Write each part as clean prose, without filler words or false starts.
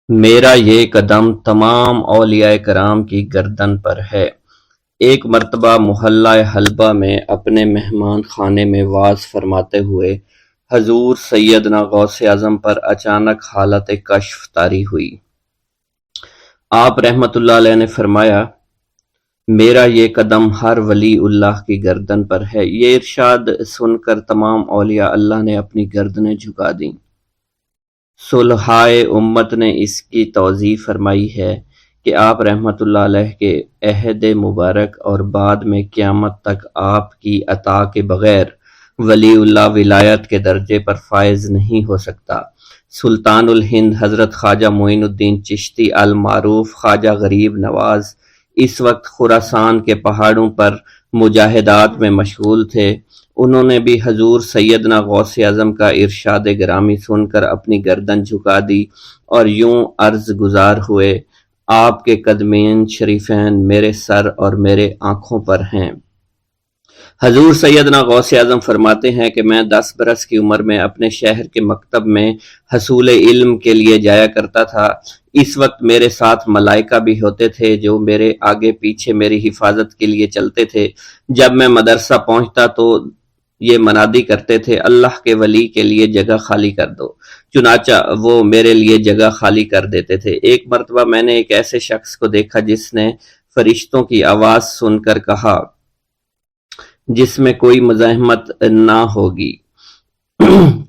میرا یہ قدم تمام اولیاء کرام کی گردن پر ہے۔ ایک مرتبہ محلہ حلبہ میں اپنے مہمان خانے میں وعظ فرماتے ہوئے حضور سیدنا غوث اعظم پر اچانک حالت کشف طاری ہوئی۔ آپ رحمت اللہ علیہ نے فرمایا، میرا یہ قدم ہر ولی اللہ کی گردن پر ہے۔ یہ ارشاد سن کر تمام اولیاء اللہ نے اپنی گردنیں جھکا دیں۔ صلحائے امت نے اس کی توضیح فرمائی ہے کہ آپ رحمت اللہ علیہ کے عہد مبارک اور بعد میں قیامت تک آپ کی عطا کے بغیر ولی اللہ ولایت کے درجے پر فائز نہیں ہو سکتا۔ سلطان الہند حضرت خواجہ معین الدین چشتی المعروف خواجہ غریب نواز اس وقت خراسان کے پہاڑوں پر مجاہدات میں مشغول تھے۔ انہوں نے بھی حضور سیدنا غوث اعظم کا ارشاد گرامی سن کر اپنی گردن جھکا دی اور یوں عرض گزار ہوئے، آپ کے قدمین شریفین میرے سر اور میرے آنکھوں پر ہیں۔ حضور سیدنا غوث اعظم فرماتے ہیں کہ میں 10 برس کی عمر میں اپنے شہر کے مکتب میں حصول علم کے لیے جایا کرتا تھا۔ اس وقت میرے ساتھ ملائکہ بھی ہوتے تھے جو میرے آگے پیچھے میری حفاظت کے لیے چلتے تھے۔ جب میں مدرسہ پہنچتا تو یہ منادی کرتے تھے، اللہ کے ولی کے لیے جگہ خالی کر دو۔ چنانچہ وہ میرے لیے جگہ خالی کر دیتے تھے۔ ایک مرتبہ میں نے ایک ایسے شخص کو دیکھا جس نے فرشتوں کی آواز سن کر کہا، جس میں کوئی مزاحمت نہ ہوگی،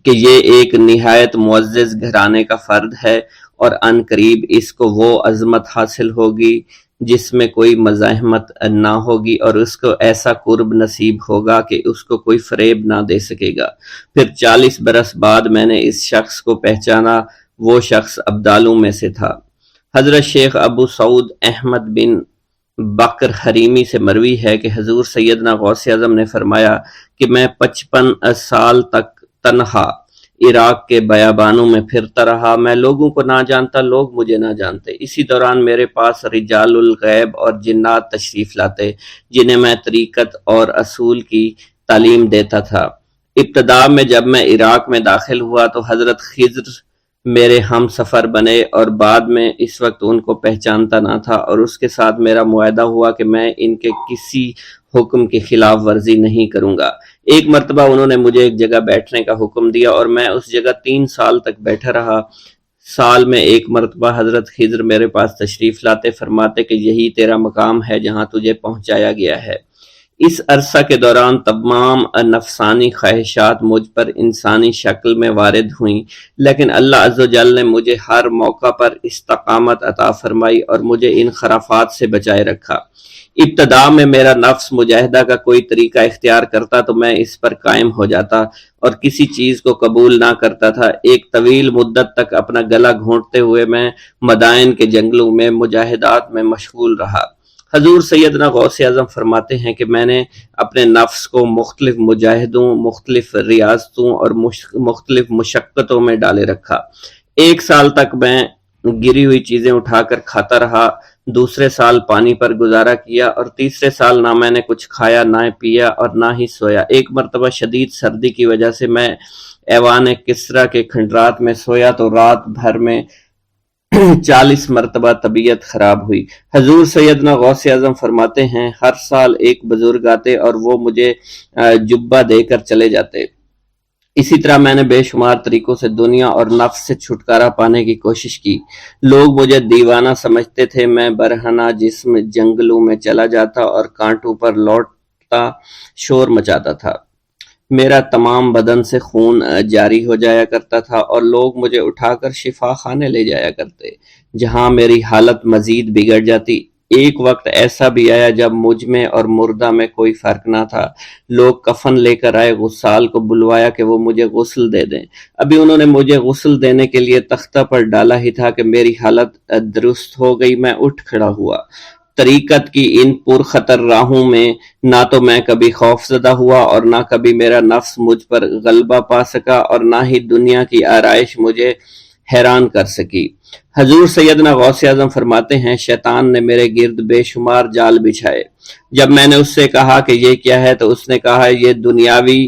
کہ یہ ایک نہایت معزز گھرانے کا فرد ہے اور عن قریب اس کو وہ عظمت حاصل ہوگی جس میں کوئی مزاحمت نہ ہوگی، اور اس کو ایسا قرب نصیب ہوگا کہ اس کو کوئی فریب نہ دے سکے گا۔ پھر 40 برس بعد میں نے اس شخص کو پہچانا۔ وہ شخص ابدالوں میں سے تھا۔ حضرت شیخ ابو سعود احمد بن بکر حریمی سے مروی ہے کہ حضور سیدنا غوث اعظم نے فرمایا کہ میں 55 سال تک تنہا عراق کے بیابانوں میں پھرتا رہا۔ میں لوگوں کو نہ جانتا، لوگ مجھے نہ جانتے۔ اسی دوران میرے پاس رجال الغیب اور جنات تشریف لاتے جنہیں میں طریقت اور اصول کی تعلیم دیتا تھا۔ ابتدا میں جب میں عراق میں داخل ہوا تو حضرت خضر میرے ہم سفر بنے، اور بعد میں اس وقت ان کو پہچانتا نہ تھا، اور اس کے ساتھ میرا معاہدہ ہوا کہ میں ان کے کسی حکم کی خلاف ورزی نہیں کروں گا۔ ایک مرتبہ انہوں نے مجھے ایک جگہ بیٹھنے کا حکم دیا اور میں اس جگہ 3 سال تک بیٹھا رہا۔ سال میں ایک مرتبہ حضرت خضر میرے پاس تشریف لاتے، فرماتے کہ یہی تیرا مقام ہے جہاں تجھے پہنچایا گیا ہے۔ اس عرصہ کے دوران تمام نفسانی خواہشات مجھ پر انسانی شکل میں وارد ہوئیں، لیکن اللہ عز و جل نے مجھے ہر موقع پر استقامت عطا فرمائی اور مجھے ان خرافات سے بچائے رکھا۔ ابتدا میں میرا نفس مجاہدہ کا کوئی طریقہ اختیار کرتا تو میں اس پر قائم ہو جاتا اور کسی چیز کو قبول نہ کرتا تھا۔ ایک طویل مدت تک اپنا گلا گھونٹتے ہوئے میں مدائن کے جنگلوں میں مجاہدات میں مشغول رہا۔ حضور سیدنا غوث اعظم فرماتے ہیں کہ میں نے اپنے نفس کو مختلف مجاہدوں، مختلف ریاضتوں اور مختلف مشقتوں میں ڈالے رکھا۔ 1 سال تک میں گری ہوئی چیزیں اٹھا کر کھاتا رہا، دوسرے سال پانی پر گزارا کیا، اور تیسرے سال نہ میں نے کچھ کھایا، نہ پیا اور نہ ہی سویا۔ ایک مرتبہ شدید سردی کی وجہ سے میں ایوان کسریٰ کے کھنڈرات میں سویا تو رات بھر میں 40 مرتبہ طبیعت خراب ہوئی۔ حضور سیدنا غوث اعظم فرماتے ہیں، ہر سال ایک بزرگ آتے اور وہ مجھے جبہ دے کر چلے جاتے۔ اسی طرح میں نے بے شمار طریقوں سے دنیا اور نفس سے چھٹکارا پانے کی کوشش کی۔ لوگ مجھے دیوانہ سمجھتے تھے۔ میں برہنہ جسم جنگلوں میں چلا جاتا اور کانٹوں پر لوٹتا شور مچاتا تھا۔ میرا تمام بدن سے خون جاری ہو جایا کرتا تھا اور لوگ مجھے اٹھا کر شفا خانے لے جایا کرتے، جہاں میری حالت مزید بگڑ جاتی۔ ایک وقت ایسا بھی آیا جب مجھ میں اور مردہ میں کوئی فرق نہ تھا۔ لوگ کفن لے کر آئے، غسال کو بلوایا کہ وہ مجھے غسل دے دیں۔ ابھی انہوں نے مجھے غسل دینے کے لیے تختہ پر ڈالا ہی تھا کہ میری حالت درست ہو گئی۔ میں اٹھ کھڑا ہوا۔ طریقت کی ان پرخطر راہوں میں نہ تو میں کبھی خوف زدہ ہوا اور نہ کبھی میرا نفس مجھ پر غلبہ پا سکا، اور نہ ہی دنیا کی آرائش مجھے حیران کر سکی۔ حضور سیدنا غوث اعظم فرماتے ہیں، شیطان نے میرے گرد بے شمار جال بچھائے۔ جب میں نے اس سے کہا کہ یہ کیا ہے تو اس نے کہا، یہ دنیاوی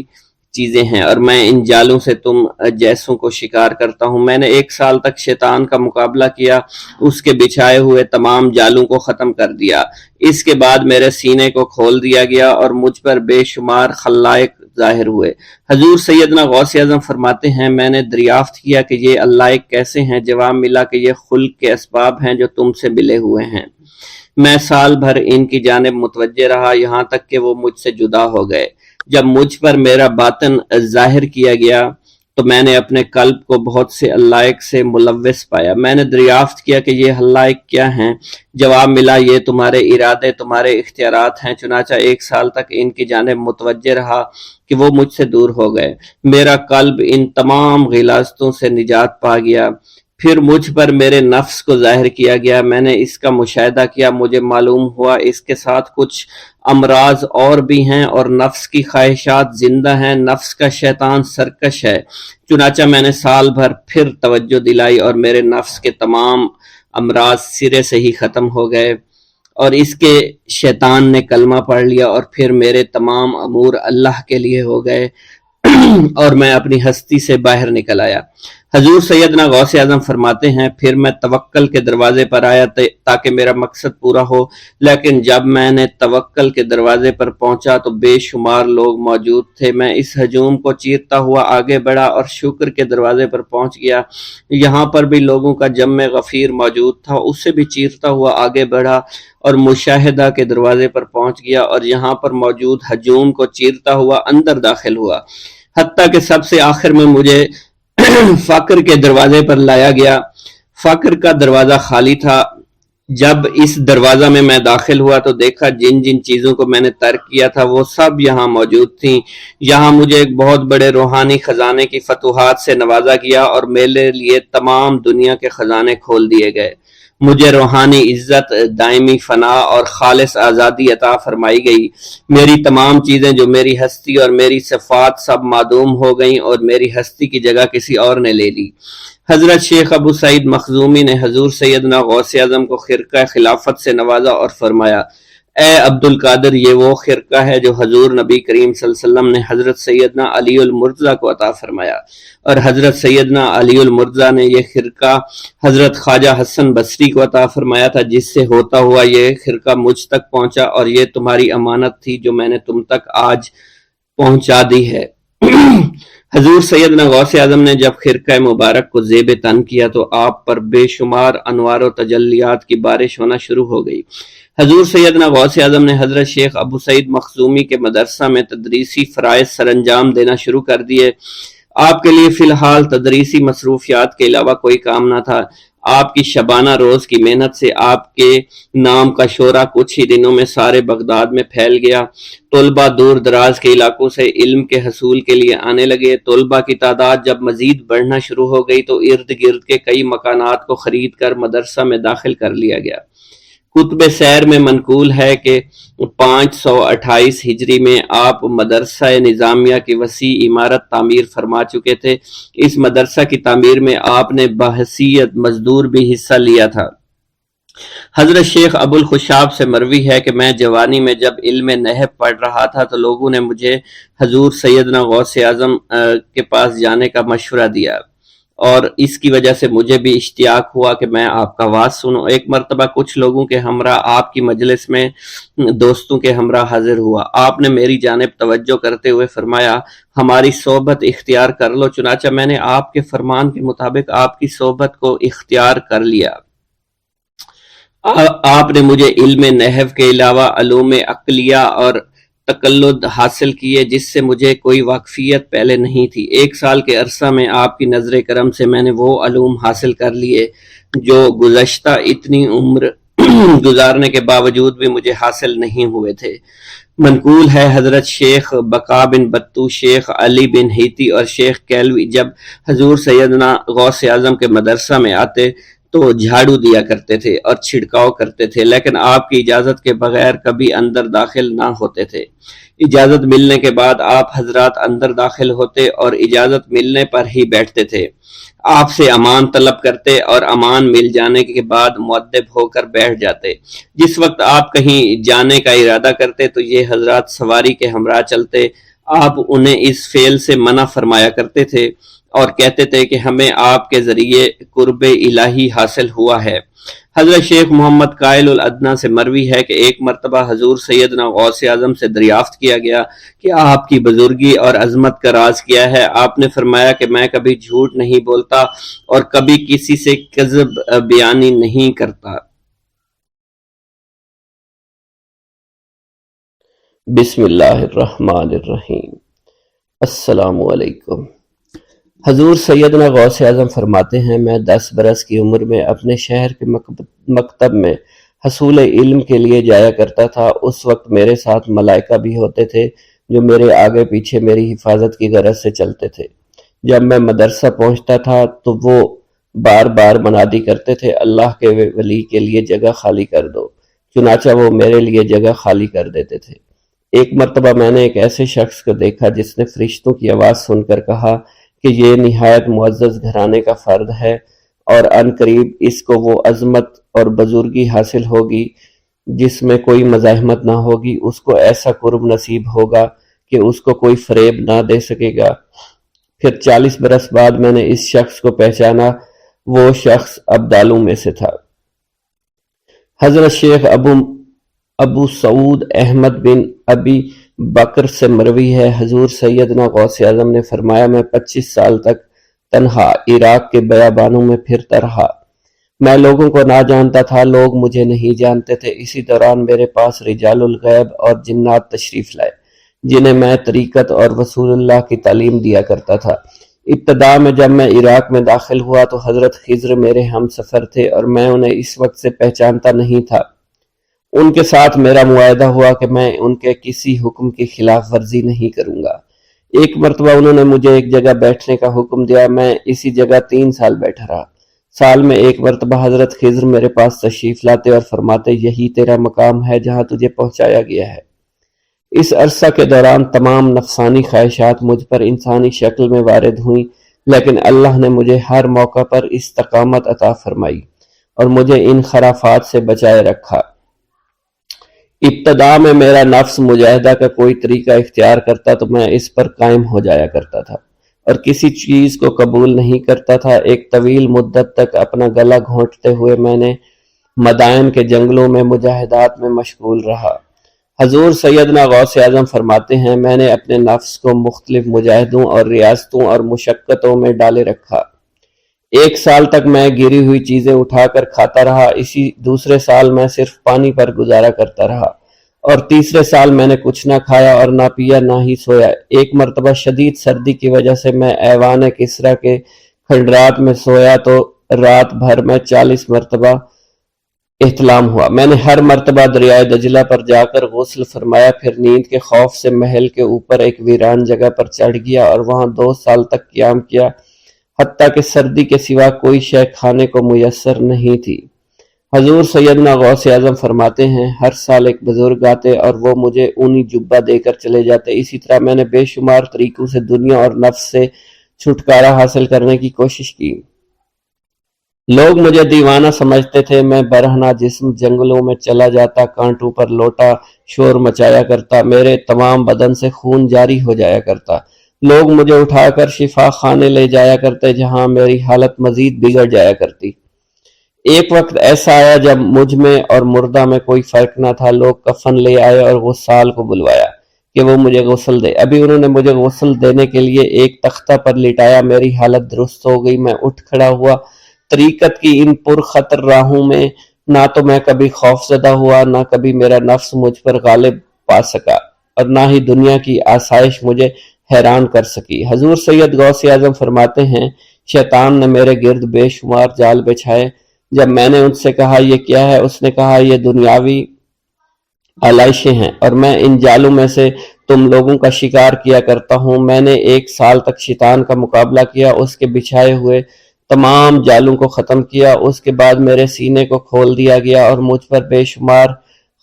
چیزیں ہیں اور میں ان جالوں سے تم جیسوں کو شکار کرتا ہوں۔ میں نے 1 سال تک شیطان کا مقابلہ کیا، اس کے بچھائے ہوئے تمام جالوں کو ختم کر دیا۔ اس کے بعد میرے سینے کو کھول دیا گیا اور مجھ پر بے شمار خلائق ظاہر ہوئے۔ حضور سیدنا غوث اعظم فرماتے ہیں میں نے دریافت کیا کہ یہ علائق کیسے ہیں؟ جواب ملا کہ یہ خلق کے اسباب ہیں جو تم سے ملے ہوئے ہیں۔ میں سال بھر ان کی جانب متوجہ رہا یہاں تک کہ وہ مجھ سے جدا ہو گئے۔ جب مجھ پر میرا باطن ظاہر کیا گیا تو میں نے اپنے قلب کو بہت سے علائق سے ملوث پایا۔ میں نے دریافت کیا کہ یہ علائق کیا ہیں؟ جواب ملا یہ تمہارے ارادے، تمہارے اختیارات ہیں۔ چنانچہ 1 سال تک ان کی جانب متوجہ رہا کہ وہ مجھ سے دور ہو گئے۔ میرا قلب ان تمام غلاظتوں سے نجات پا گیا۔ پھر مجھ پر میرے نفس کو ظاہر کیا گیا، میں نے اس کا مشاہدہ کیا، مجھے معلوم ہوا اس کے ساتھ کچھ امراض اور بھی ہیں اور نفس کی خواہشات زندہ ہیں، نفس کا شیطان سرکش ہے۔ چنانچہ میں نے سال بھر پھر توجہ دلائی اور میرے نفس کے تمام امراض سرے سے ہی ختم ہو گئے اور اس کے شیطان نے کلمہ پڑھ لیا اور پھر میرے تمام امور اللہ کے لیے ہو گئے اور میں اپنی ہستی سے باہر نکل آیا۔ حضور سیدنا غوث اعظم فرماتے ہیں پھر میں توکل کے دروازے پر آیا تاکہ میرا مقصد پورا ہو، لیکن جب میں نے توکل کے دروازے پر پہنچا تو بے شمار لوگ موجود تھے۔ میں اس ہجوم کو چیرتا ہوا آگے بڑھا اور شکر کے دروازے پر پہنچ گیا، یہاں پر بھی لوگوں کا جمع غفیر موجود تھا، اس سے بھی چیرتا ہوا آگے بڑھا اور مشاہدہ کے دروازے پر پہنچ گیا اور یہاں پر موجود ہجوم کو چیرتا ہوا اندر داخل ہوا، حتیٰ کہ سب سے آخر میں مجھے فقر کے دروازے پر لایا گیا۔ فقر کا دروازہ خالی تھا۔ جب اس دروازہ میں داخل ہوا تو دیکھا جن جن چیزوں کو میں نے ترک کیا تھا وہ سب یہاں موجود تھیں۔ یہاں مجھے ایک بہت بڑے روحانی خزانے کی فتوحات سے نوازا گیا اور میرے لیے تمام دنیا کے خزانے کھول دیے گئے۔ مجھے روحانی عزت، دائمی فنا اور خالص آزادی عطا فرمائی گئی۔ میری تمام چیزیں جو میری ہستی اور میری صفات سب معدوم ہو گئیں اور میری ہستی کی جگہ کسی اور نے لے لی۔ حضرت شیخ ابو سعید مخزومی نے حضور سیدنا غوث اعظم کو خرقہ خلافت سے نوازا اور فرمایا اے عبد القادر، یہ وہ خرقہ ہے جو حضور نبی کریم صلی اللہ علیہ وسلم نے حضرت سیدنا علی المرتضیٰ کو عطا فرمایا، اور حضرت سیدنا علی المرتضیٰ نے یہ خرقہ حضرت خواجہ حسن بصری کو عطا فرمایا تھا، جس سے ہوتا ہوا یہ خرقہ مجھ تک پہنچا، اور یہ تمہاری امانت تھی جو میں نے تم تک آج پہنچا دی ہے۔ حضور سیدنا غوث اعظم نے جب خرقہ مبارک کو زیب تن کیا تو آپ پر بے شمار انوار و تجلیات کی بارش ہونا شروع ہو گئی۔ حضور سیدنا غوث اعظم نے حضرت شیخ ابو سعید مخزومی کے مدرسہ میں تدریسی فرائض سر انجام دینا شروع کر دیے۔ آپ کے لیے فی الحال تدریسی مصروفیات کے علاوہ کوئی کام نہ تھا۔ آپ کی شبانہ روز کی محنت سے آپ کے نام کا شعرہ کچھ ہی دنوں میں سارے بغداد میں پھیل گیا۔ طلبہ دور دراز کے علاقوں سے علم کے حصول کے لیے آنے لگے۔ طلبہ کی تعداد جب مزید بڑھنا شروع ہو گئی تو ارد گرد کے کئی مکانات کو خرید کر مدرسہ میں داخل کر لیا گیا۔ کتب سیر میں منقول ہے کہ 528 ہجری میں آپ مدرسہ نظامیہ کی وسیع عمارت تعمیر فرما چکے تھے۔ اس مدرسہ کی تعمیر میں آپ نے بحیثیت مزدور بھی حصہ لیا تھا۔ حضرت شیخ ابو الخشاب سے مروی ہے کہ میں جوانی میں جب علم نحو پڑھ رہا تھا تو لوگوں نے مجھے حضور سیدنا غوث اعظم کے پاس جانے کا مشورہ دیا، اور اس کی وجہ سے مجھے بھی اشتیاق ہوا کہ میں آپ کا واز سنوں۔ ایک مرتبہ کچھ لوگوں کے ہمراہ آپ کی مجلس میں دوستوں کے ہمراہ حاضر ہوا۔ آپ نے میری جانب توجہ کرتے ہوئے فرمایا ہماری صحبت اختیار کر لو۔ چنانچہ میں نے آپ کے فرمان کے مطابق آپ کی صحبت کو اختیار کر لیا۔ آپ نے مجھے علم نحو کے علاوہ علوم عقلیہ اور تقلد حاصل کیے جس سے مجھے کوئی واقفیت پہلے نہیں تھی۔ 1 سال کے عرصہ میں آپ کی نظر کرم سے میں نے وہ علوم حاصل کر لیے جو گزشتہ اتنی عمر گزارنے کے باوجود بھی مجھے حاصل نہیں ہوئے تھے۔ منقول ہے حضرت شیخ بقا بن بطو، شیخ علی بن ہیتی اور شیخ کیلوی جب حضور سیدنا غوث اعظم کے مدرسہ میں آتے تو جھاڑو دیا کرتے تھے اور چھڑکاؤ کرتے تھے، لیکن آپ کی اجازت کے بغیر کبھی اندر داخل نہ ہوتے تھے۔ اجازت ملنے کے بعد آپ حضرات اندر داخل ہوتے اور اجازت ملنے پر ہی بیٹھتے تھے۔ آپ سے امان طلب کرتے اور امان مل جانے کے بعد مؤدب ہو کر بیٹھ جاتے۔ جس وقت آپ کہیں جانے کا ارادہ کرتے تو یہ حضرات سواری کے ہمراہ چلتے۔ آپ انہیں اس فعل سے منع فرمایا کرتے تھے اور کہتے تھے کہ ہمیں آپ کے ذریعے قرب الہی حاصل ہوا ہے۔ حضرت شیخ محمد قائل الادنیٰ سے مروی ہے کہ ایک مرتبہ حضور سیدنا غوث اعظم سے دریافت کیا گیا کہ آپ کی بزرگی اور عظمت کا راز کیا ہے؟ آپ نے فرمایا کہ میں کبھی جھوٹ نہیں بولتا اور کبھی کسی سے کذب بیانی نہیں کرتا۔ بسم اللہ الرحمن الرحیم۔ السلام علیکم۔ حضور سیدنا غوث اعظم فرماتے ہیں، میں 10 برس کی عمر میں اپنے شہر کے مکتب میں حصول علم کے لیے جایا کرتا تھا۔ اس وقت میرے ساتھ ملائکہ بھی ہوتے تھے جو میرے آگے پیچھے میری حفاظت کی غرض سے چلتے تھے۔ جب میں مدرسہ پہنچتا تھا تو وہ بار بار منادی کرتے تھے، اللہ کے ولی کے لیے جگہ خالی کر دو، چنانچہ وہ میرے لیے جگہ خالی کر دیتے تھے۔ ایک مرتبہ میں نے ایک ایسے شخص کو دیکھا جس نے فرشتوں کی آواز سن کر کہا کہ یہ نہایت معزز گھرانے کا فرد ہے اور ان قریب اس کو وہ عظمت اور بزرگی حاصل ہوگی جس میں کوئی مزاحمت نہ ہوگی، اس کو ایسا قرب نصیب ہوگا کہ اس کو کوئی فریب نہ دے سکے گا۔ پھر 40 برس بعد میں نے اس شخص کو پہچانا، وہ شخص ابدالوں میں سے تھا۔ حضرت شیخ ابو سعود احمد بن ابی بکر سے مروی ہے، حضور سیدنا غوث اعظم نے فرمایا، میں 25 سال تک تنہا عراق کے بیابانوں میں پھرتا رہا۔ میں لوگوں کو نہ جانتا تھا، لوگ مجھے نہیں جانتے تھے۔ اسی دوران میرے پاس رجال الغیب اور جنات تشریف لائے جنہیں میں طریقت اور رسول اللہ کی تعلیم دیا کرتا تھا۔ ابتدا میں جب میں عراق میں داخل ہوا تو حضرت خضر میرے ہم سفر تھے اور میں انہیں اس وقت سے پہچانتا نہیں تھا۔ ان کے ساتھ میرا معاہدہ ہوا کہ میں ان کے کسی حکم کی خلاف ورزی نہیں کروں گا۔ ایک مرتبہ انہوں نے مجھے ایک جگہ بیٹھنے کا حکم دیا، میں اسی جگہ 3 سال بیٹھا رہا۔ سال میں ایک مرتبہ حضرت خضر میرے پاس تشریف لاتے اور فرماتے، یہی تیرا مقام ہے جہاں تجھے پہنچایا گیا ہے۔ اس عرصہ کے دوران تمام نفسانی خواہشات مجھ پر انسانی شکل میں وارد ہوئیں، لیکن اللہ نے مجھے ہر موقع پر استقامت عطا فرمائی اور مجھے ان خرافات سے بچائے رکھا۔ ابتدا میں میرا نفس مجاہدہ کا کوئی طریقہ اختیار کرتا تو میں اس پر قائم ہو جایا کرتا تھا اور کسی چیز کو قبول نہیں کرتا تھا۔ ایک طویل مدت تک اپنا گلا گھونٹتے ہوئے میں نے مدائن کے جنگلوں میں مجاہدات میں مشغول رہا۔ حضور سیدنا غوث اعظم فرماتے ہیں، میں نے اپنے نفس کو مختلف مجاہدوں اور ریاستوں اور مشقتوں میں ڈالے رکھا۔ 1 سال تک میں گری ہوئی چیزیں اٹھا کر کھاتا رہا، اسی دوسرے سال میں صرف پانی پر گزارا کرتا رہا اور تیسرے سال میں نے کچھ نہ کھایا اور نہ پیا نہ ہی سویا۔ ایک مرتبہ شدید سردی کی وجہ سے میں ایوان کسریٰ کے کھنڈرات میں سویا تو رات بھر میں 40 مرتبہ احتلام ہوا۔ میں نے ہر مرتبہ دریائے دجلہ پر جا کر غسل فرمایا، پھر نیند کے خوف سے محل کے اوپر ایک ویران جگہ پر چڑھ گیا اور وہاں 2 سال تک قیام کیا، حتیٰ کہ سردی کے سوا کوئی شے کھانے کو میسر نہیں تھی۔ حضور سیدنا غوث اعظم فرماتے ہیں، ہر سال ایک بزرگ آتے اور وہ مجھے اونی جبہ دے کر چلے جاتے۔ اسی طرح میں نے بے شمار طریقوں سے دنیا اور نفس سے چھٹکارا حاصل کرنے کی کوشش کی۔ لوگ مجھے دیوانہ سمجھتے تھے، میں برہنہ جسم جنگلوں میں چلا جاتا، کانٹوں پر لوٹا شور مچایا کرتا، میرے تمام بدن سے خون جاری ہو جایا کرتا۔ لوگ مجھے اٹھا کر شفا خانے لے جایا کرتے جہاں میری حالت مزید بگڑ جایا کرتی۔ ایک وقت ایسا آیا جب مجھ میں اور مردہ میں کوئی فرق نہ تھا۔ لوگ کفن لے آئے اور غسال کو بلوایا کہ وہ مجھے غسل دے۔ ابھی انہوں نے مجھے غسل دینے کے لیے ایک تختہ پر لٹایا، میری حالت درست ہو گئی، میں اٹھ کھڑا ہوا۔ طریقت کی ان پرخطر راہوں میں نہ تو میں کبھی خوف زدہ ہوا، نہ کبھی میرا نفس مجھ پر غالب پا سکا اور نہ ہی دنیا کی آسائش مجھے حیران کر سکی۔ حضور سید غوث اعظم فرماتے ہیں، شیطان نے میرے گرد بے شمار جال بچھائے۔ جب میں نے ان سے کہا یہ کیا ہے، اس نے کہا یہ دنیاوی آلائشیں ہیں اور میں ان جالوں میں سے تم لوگوں کا شکار کیا کرتا ہوں۔ میں نے 1 سال تک شیطان کا مقابلہ کیا، اس کے بچھائے ہوئے تمام جالوں کو ختم کیا۔ اس کے بعد میرے سینے کو کھول دیا گیا اور مجھ پر بے شمار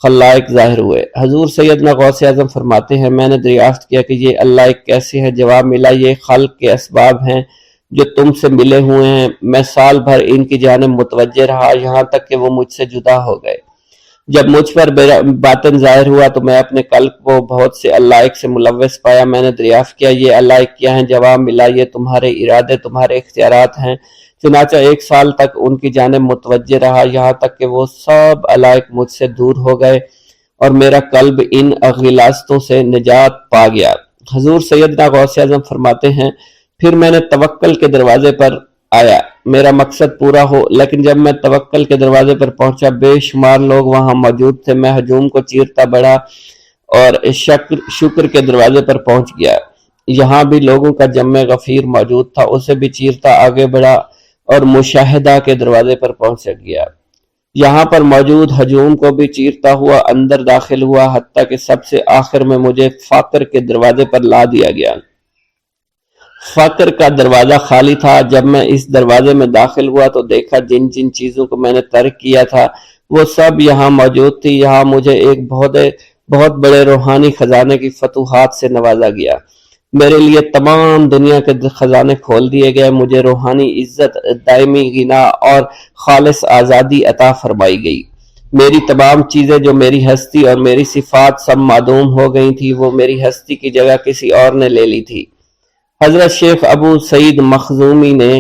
خلائق ظاہر ہوئے۔ حضور سیدنا غوث اعظم فرماتے ہیں، میں نے دریافت کیا کہ یہ اللہ ایک کیسے ہے؟ جواب ملا، یہ خلق کے اسباب ہیں جو تم سے ملے ہوئے ہیں۔ میں سال بھر ان کی جانب متوجہ رہا، یہاں تک کہ وہ مجھ سے جدا ہو گئے۔ جب مجھ پر باطن ظاہر ہوا تو میں اپنے قلب کو بہت سے علائق سے ملوث پایا۔ میں نے دریافت کیا یہ علائق کیا ہیں؟ جواب ملا یہ تمہارے ارادے، تمہارے اختیارات ہیں۔ چنانچہ 1 سال تک ان کی جانب متوجہ رہا، یہاں تک کہ وہ سب علائق مجھ سے دور ہو گئے اور میرا قلب ان غلاظتوں سے نجات پا گیا۔ حضور سیدنا غوث اعظم فرماتے ہیں پھر میں نے توکل کے دروازے پر آیا، میرا مقصد پورا ہو، لیکن جب میں توکل کے دروازے پر پہنچا بے شمار لوگ وہاں موجود تھے۔ میں ہجوم کو چیرتا بڑھا اور شکر کے دروازے پر پہنچ گیا، یہاں بھی لوگوں کا جمع غفیر موجود تھا، اسے بھی چیرتا آگے بڑھا اور مشاہدہ کے دروازے پر پہنچ گیا، یہاں پر موجود ہجوم کو بھی چیرتا ہوا اندر داخل ہوا، حتیٰ کہ سب سے آخر میں مجھے فقر کے دروازے پر لا دیا گیا۔ فقر کا دروازہ خالی تھا۔ جب میں اس دروازے میں داخل ہوا تو دیکھا جن جن چیزوں کو میں نے ترک کیا تھا وہ سب یہاں موجود تھی۔ یہاں مجھے ایک بہت بڑے روحانی خزانے کی فتوحات سے نوازا گیا، میرے لیے تمام دنیا کے خزانے کھول دیے گئے، مجھے روحانی عزت، دائمی غنا اور خالص آزادی عطا فرمائی گئی۔ میری تمام چیزیں جو میری ہستی اور میری صفات سب معدوم ہو گئی تھی، وہ میری ہستی کی جگہ کسی اور نے لے لی تھی۔ حضرت شیخ ابو سعید مخزومی نے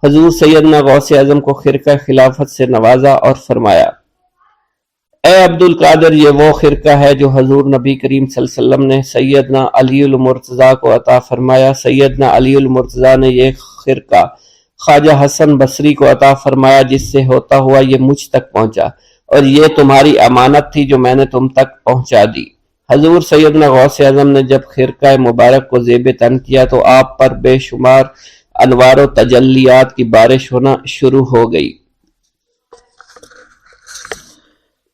حضور سیدنا غوث اعظم کو خرقہ خلافت سے نوازا اور فرمایا، اے عبد القادر، یہ وہ خرقہ ہے جو حضور نبی کریم صلی اللہ علیہ وسلم نے سیدنا علی المرتضیٰ کو عطا فرمایا۔ سیدنا علی المرتضیٰ نے یہ خرقہ خواجہ حسن بصری کو عطا فرمایا، جس سے ہوتا ہوا یہ مجھ تک پہنچا، اور یہ تمہاری امانت تھی جو میں نے تم تک پہنچا دی۔ حضور سیدنا غوث اعظم نے جب خرقہ مبارک کو زیب تن کیا تو آپ پر بے شمار انوار و تجلیات کی بارش ہونا شروع ہو گئی۔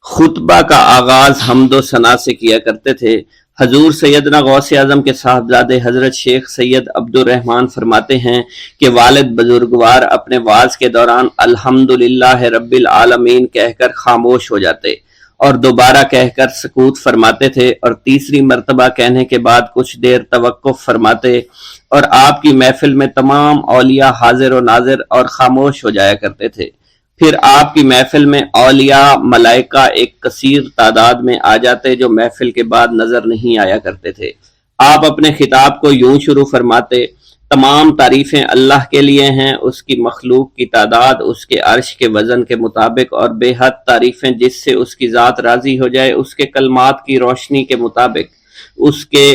خطبہ کا آغاز حمد و ثنا سے کیا کرتے تھے۔ حضور سیدنا غوث اعظم کے صاحبزادے حضرت شیخ سید عبد الرحمن فرماتے ہیں کہ والد بزرگوار اپنے وعظ کے دوران الحمدللہ رب العالمین کہہ کر خاموش ہو جاتے اور دوبارہ کہہ کر سکوت فرماتے تھے، اور تیسری مرتبہ کہنے کے بعد کچھ دیر توقف فرماتے، اور آپ کی محفل میں تمام اولیاء حاضر و ناظر اور خاموش ہو جایا کرتے تھے۔ پھر آپ کی محفل میں اولیاء ملائکہ ایک کثیر تعداد میں آ جاتے جو محفل کے بعد نظر نہیں آیا کرتے تھے۔ آپ اپنے خطاب کو یوں شروع فرماتے، تمام تعریفیں اللہ کے لیے ہیں، اس کی مخلوق کی تعداد اس کے عرش کے وزن کے مطابق، اور بے حد تعریفیں جس سے اس کی ذات راضی ہو جائے، اس کے کلمات کی روشنی کے مطابق، اس کے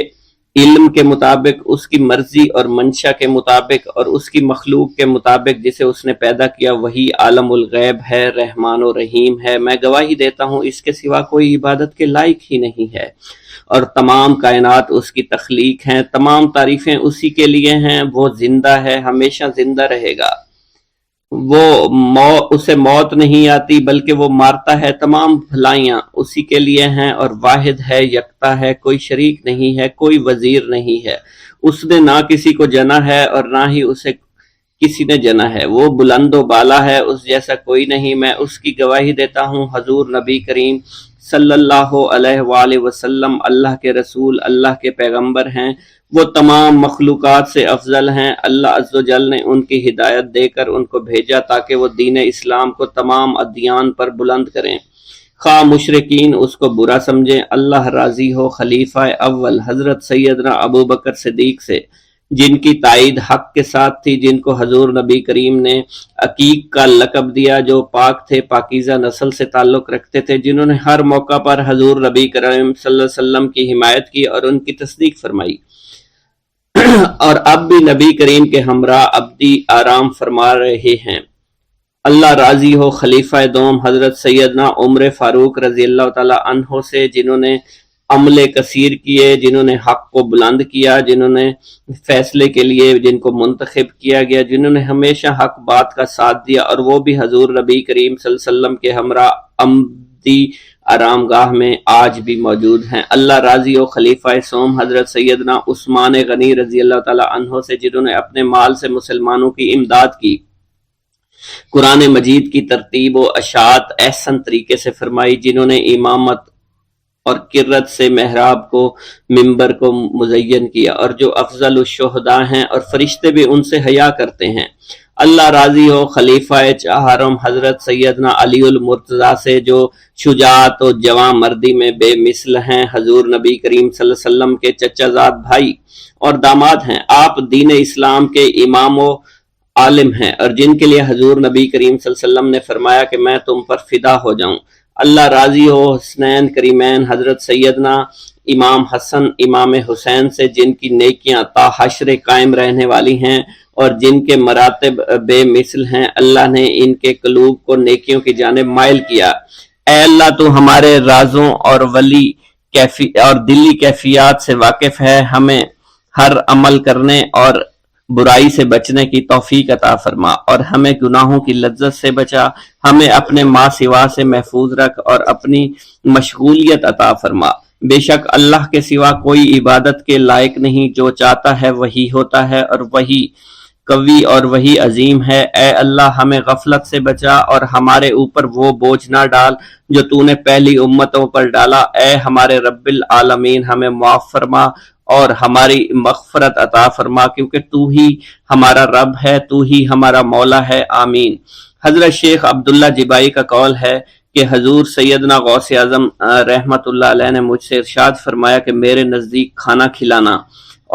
علم کے مطابق، اس کی مرضی اور منشا کے مطابق، اور اس کی مخلوق کے مطابق جسے اس نے پیدا کیا، وہی عالم الغیب ہے، رحمان و رحیم ہے۔ میں گواہی دیتا ہوں اس کے سوا کوئی عبادت کے لائق ہی نہیں ہے، اور تمام کائنات اس کی تخلیق ہیں، تمام تعریفیں اسی کے لیے ہیں، وہ زندہ ہے، ہمیشہ زندہ رہے گا، اسے موت نہیں آتی بلکہ وہ مارتا ہے، تمام بھلائیاں اسی کے لیے ہیں، اور واحد ہے، یکتا ہے، کوئی شریک نہیں ہے، کوئی وزیر نہیں ہے، اس نے نہ کسی کو جنا ہے اور نہ ہی اسے کسی نے جنا ہے، وہ بلند و بالا ہے، اس جیسا کوئی نہیں۔ میں اس کی گواہی دیتا ہوں حضور نبی کریم صلی اللہ علیہ وآلہ وسلم اللہ کے رسول، اللہ کے پیغمبر ہیں، وہ تمام مخلوقات سے افضل ہیں۔ اللہ عز و جل نے ان کی ہدایت دے کر ان کو بھیجا تاکہ وہ دین اسلام کو تمام ادیان پر بلند کریں، خواہ مشرکین اس کو برا سمجھیں۔ اللہ راضی ہو خلیفہ اول حضرت سیدنا ابو بکر صدیق سے، جن کی تائید حق کے ساتھ تھی، جن کو حضور نبی کریم نے عقیق کا لقب دیا، جو پاک تھے، پاکیزہ نسل سے تعلق رکھتے تھے، جنہوں نے ہر موقع پر حضور نبی کریم صلی اللہ علیہ وسلم کی حمایت کی اور ان کی تصدیق فرمائی، اور اب بھی نبی کریم کے ہمراہ ابدی آرام فرما رہے ہیں۔ اللہ راضی ہو خلیفہ دوم حضرت سیدنا عمر فاروق رضی اللہ تعالی عنہ سے، جنہوں نے عمل کثیر کیے، جنہوں نے حق کو بلند کیا، جنہوں نے فیصلے کے لیے جن کو منتخب کیا گیا، جنہوں نے ہمیشہ حق بات کا ساتھ دیا، اور وہ بھی حضور نبی کریم صلی اللہ علیہ وسلم کے ہمراہ ابدی آرام گاہ میں آج بھی موجود ہیں۔ اللہ راضی و خلیفہ سوم حضرت سیدنا عثمان غنی رضی اللہ تعالی عنہ سے، جنہوں نے اپنے مال سے مسلمانوں کی امداد کی، قرآن مجید کی ترتیب و اشاعت احسن طریقے سے فرمائی، جنہوں نے امامت اور کرت سے محراب کو منبر کو مزین کیا، اور جو افضل الشہداء ہیں اور فرشتے بھی ان سے حیا کرتے ہیں۔ اللہ راضی ہو خلیفہ چہارم حضرت سیدنا علی المرتضیٰ سے، جو شجاعت و جواں مردی میں بے مثل ہیں، حضور نبی کریم صلی اللہ علیہ وسلم کے چچا زاد بھائی اور داماد ہیں۔ آپ دین اسلام کے امام و عالم ہیں، اور جن کے لیے حضور نبی کریم صلی اللہ علیہ وسلم نے فرمایا کہ میں تم پر فدا ہو جاؤں۔ اللہ راضی ہو حسنین کریمین حضرت سیدنا امام حسن امام حسین سے، جن کی نیکیاں تا حشر قائم رہنے والی ہیں اور جن کے مراتب بے مثل ہیں۔ اللہ نے ان کے قلوب کو نیکیوں کی جانب مائل کیا۔ اے اللہ تو ہمارے رازوں اور دلی کیفیات سے واقف ہے، ہمیں ہر عمل کرنے اور برائی سے بچنے کی توفیق عطا فرما، اور ہمیں گناہوں کی لذت سے بچا، ہمیں اپنے ما سوا سے محفوظ رکھ اور اپنی مشغولیت عطا فرما۔ بے شک اللہ کے سوا کوئی عبادت کے لائق نہیں، جو چاہتا ہے وہی ہوتا ہے، اور وہی قوی اور وہی عظیم ہے۔ اے اللہ ہمیں غفلت سے بچا اور ہمارے اوپر وہ بوجھ نہ ڈال جو تو نے پہلی امتوں پر ڈالا۔ اے ہمارے رب العالمین ہمیں معاف فرما اور ہماری مغفرت عطا فرما، کیونکہ تو ہی ہمارا رب ہے، تو ہی ہمارا مولا ہے، آمین۔ حضرت شیخ عبداللہ جبائی کا قول ہے کہ حضور سیدنا غوث اعظم رحمت اللہ علیہ نے مجھ سے ارشاد فرمایا کہ میرے نزدیک کھانا کھلانا